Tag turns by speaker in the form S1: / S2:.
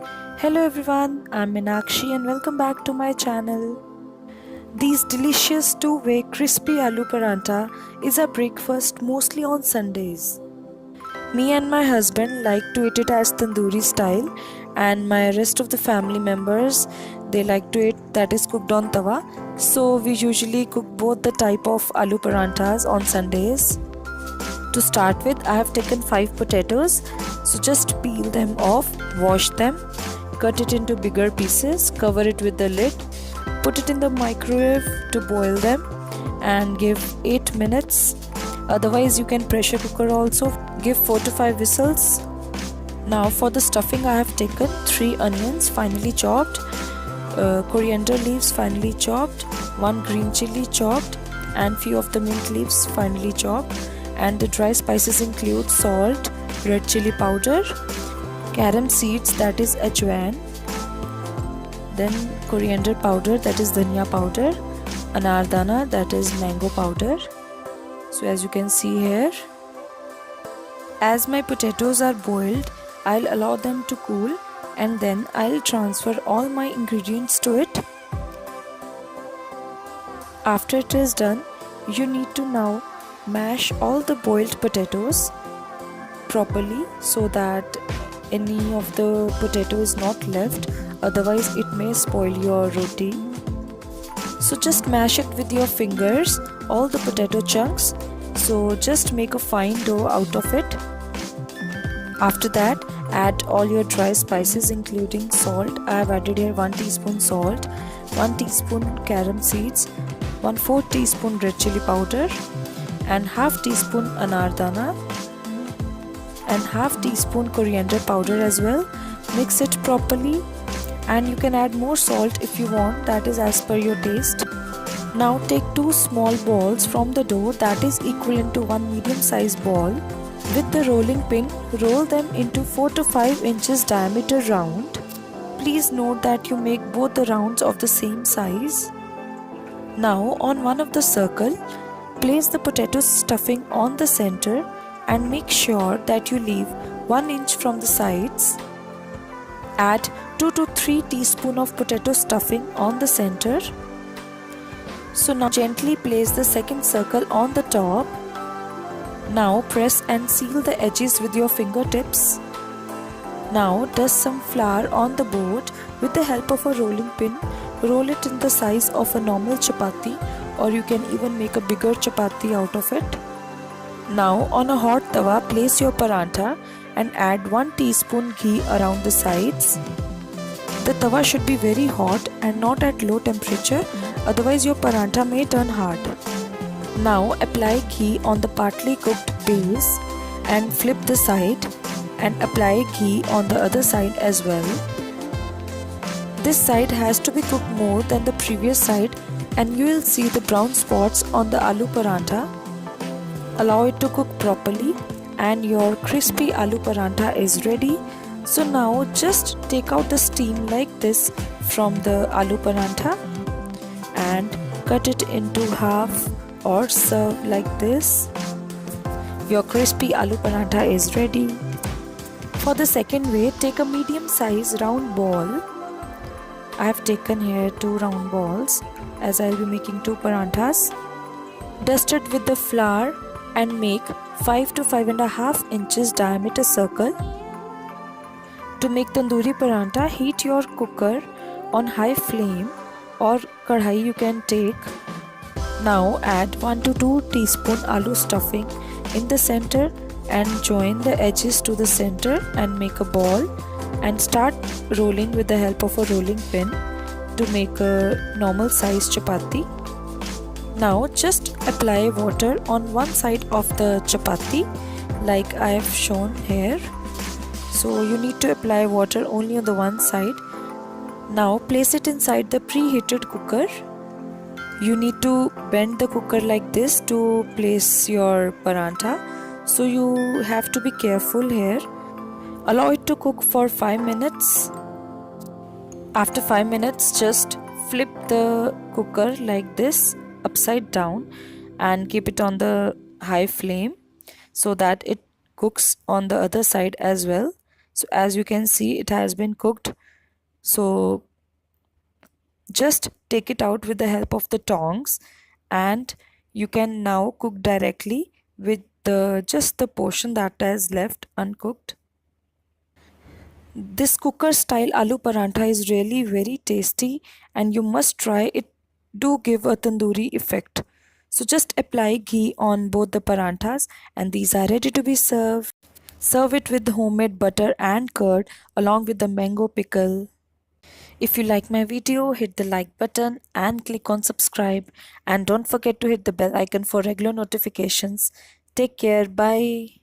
S1: Hello everyone, I'm Meenakshi and welcome back to my channel. These delicious two-way crispy aloo parantha is a breakfast mostly on Sundays. Me and my husband like to eat it as tandoori style, and my rest of the family members they like to eat that is cooked on tawa. So we usually cook both the type of aloo paranthas on Sundays. To start with, I have taken 5 potatoes. So just peel them off, wash them, cut it into bigger pieces, cover it with the lid, put it in the microwave to boil them and give 8 minutes. Otherwise you can pressure cooker also, give 4 to 5 whistles. Now for the stuffing, I have taken 3 onions finely chopped, coriander leaves finely chopped, 1 green chili chopped, and few of the mint leaves finely chopped. And the dry spices include salt, red chili powder, carom seeds that is ajwain, then coriander powder that is dhania powder, anardana that is mango powder. So as you can see here, as my potatoes are boiled, I'll allow them to cool and then I'll transfer all my ingredients to it. After it is done, you need to now mash all the boiled potatoes properly so that any of the potato is not left, otherwise it may spoil your roti. So just mash it with your fingers, all the potato chunks. So just make a fine dough out of it. After that, add all your dry spices including salt. I have added here 1 teaspoon salt, 1 teaspoon carom seeds, 1/4 teaspoon red chili powder, and half teaspoon anardana and half teaspoon coriander powder as well. Mix it properly and you can add more salt if you want, that is as per your taste. Now take 2 small balls from the dough that is equivalent to 1 medium sized ball. With the rolling pin, roll them into 4 to 5 inches diameter round. Please note that you make both the rounds of the same size. Now on one of the circle, place the potato stuffing on the center and make sure that you leave 1 inch from the sides. Add 2 to 3 teaspoons of potato stuffing on the center. So now gently place the second circle on the top. Now press and seal the edges with your fingertips. Now dust some flour on the board with the help of a rolling pin. Roll it in the size of a normal chapati, or you can even make a bigger chapati out of it. Now on a hot tawa, place your parantha and add 1 teaspoon ghee around the sides. The tawa should be very hot and not at low temperature, otherwise your parantha may turn hard. Now apply ghee on the partly cooked base and flip the side and apply ghee on the other side as well. This side has to be cooked more than the previous side and you will see the brown spots on the aloo parantha. Allow it to cook properly and your crispy aloo parantha is ready. So now just take out the steam like this from the aloo parantha and cut it into half or serve like this. Your crispy aloo parantha is ready. For the second way, take a medium size round ball. I have taken here 2 round balls as I will be making 2 paranthas. Dust it with the flour and make 5 to 5.5 inches diameter circle. To make tandoori parantha, heat your cooker on high flame or kadhai you can take. Now add 1 to 2 teaspoon aloo stuffing in the center and join the edges to the center and make a ball and start rolling with the help of a rolling pin to make a normal size chapati. Now just apply water on one side of the chapati like I have shown here. So you need to apply water only on the one side. Now place it inside the preheated cooker. You need to bend the cooker like this to place your parantha. So you have to be careful here. Allow it to cook for 5 minutes. After 5 minutes, just flip the cooker like this upside down and keep it on the high flame so that it cooks on the other side as well. So as you can see, it has been cooked. So just take it out with the help of the tongs, and you can now cook directly with the just the portion that is left uncooked. This cooker style aloo parantha is really very tasty and you must try it. Do give a tandoori effect. So just apply ghee on both the paranthas and these are ready to be served. Serve it with homemade butter and curd along with the mango pickle. If you like my video, hit the like button and click on subscribe, and don't forget to hit the bell icon for regular notifications. Take care. Bye.